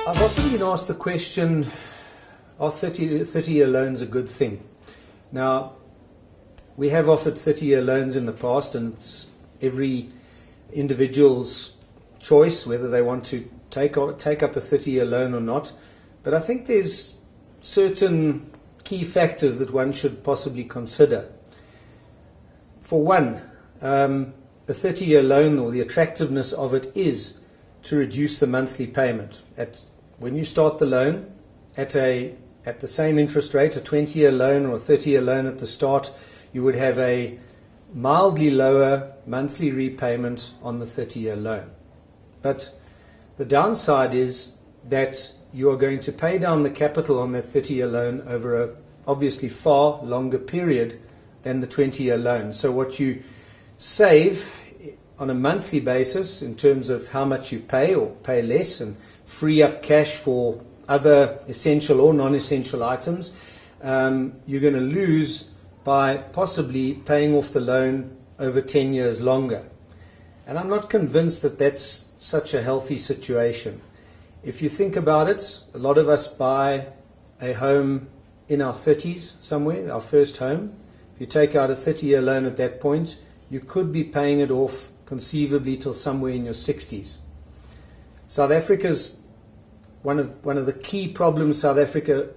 I've often been asked the question, are 30-year loans a good thing? Now, we have offered 30-year loans in the past, and it's every individual's choice whether they want to take up a 30-year loan or not. But I think there's certain key factors that one should possibly consider. For one, a 30-year loan, or the attractiveness of it, is to reduce the monthly payment. When you start the loan at the same interest rate, a 20-year loan or a 30-year loan at the start, you would have a mildly lower monthly repayment on the 30-year loan. But the downside is that you are going to pay down the capital on that 30-year loan over a obviously far longer period than the 20-year loan. So what you save on a monthly basis in terms of how much you pay or pay less and free up cash for other essential or non-essential items, you're going to lose by possibly paying off the loan over 10 years longer. And I'm not convinced that that's such a healthy situation. If you think about it, a lot of us buy a home in our 30s somewhere, our first home. If you take out a 30-year loan at that point, you could be paying it off conceivably till somewhere in your 60s. South Africa's one of the key problems South Africa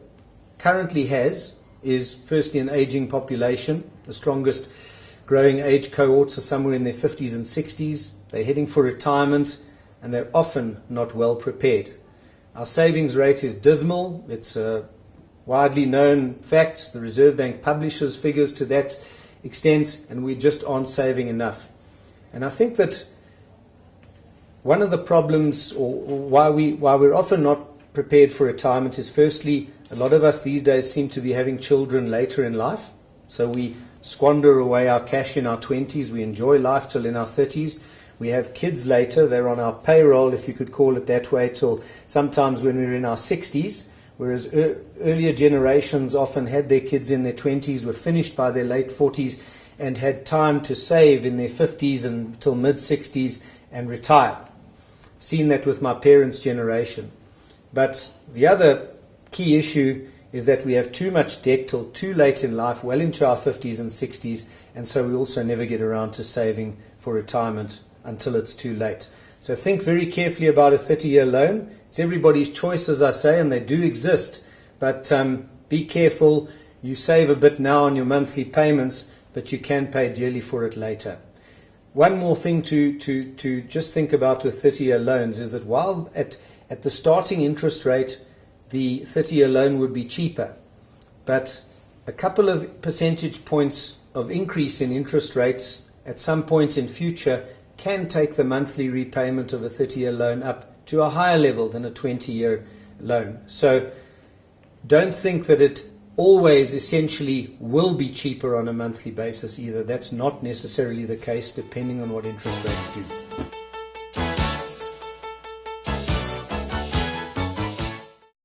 currently has is firstly an aging population. The strongest growing age cohorts are somewhere in their 50s and 60s. They're heading for retirement, and they're often not well prepared. Our savings rate is dismal. It's a widely known fact. The Reserve Bank publishes figures to that extent, and we just aren't saving enough. And I think that one of the problems, or why we're often not prepared for retirement, is firstly, a lot of us these days seem to be having children later in life. So we squander away our cash in our 20s. We enjoy life till in our 30s. We have kids later. They're on our payroll, if you could call it that way, till sometimes when we're in our 60s. Whereas earlier generations often had their kids in their 20s, were finished by their late 40s, and had time to save in their 50s until mid-60s and retire. Seen that with my parents' generation. But the other key issue is that we have too much debt till too late in life, well into our 50s and 60s, and so we also never get around to saving for retirement until it's too late. So think very carefully about a 30-year loan. It's everybody's choice, as I say, and they do exist, but be careful. You save a bit now on your monthly payments, but you can pay dearly for it later. One more thing to just think about with 30-year loans is that while at the starting interest rate, the 30-year loan would be cheaper, but a couple of percentage points of increase in interest rates at some point in future can take the monthly repayment of a 30-year loan up to a higher level than a 20-year loan. So don't think that it always essentially will be cheaper on a monthly basis either. That's not necessarily the case, depending on what interest rates do.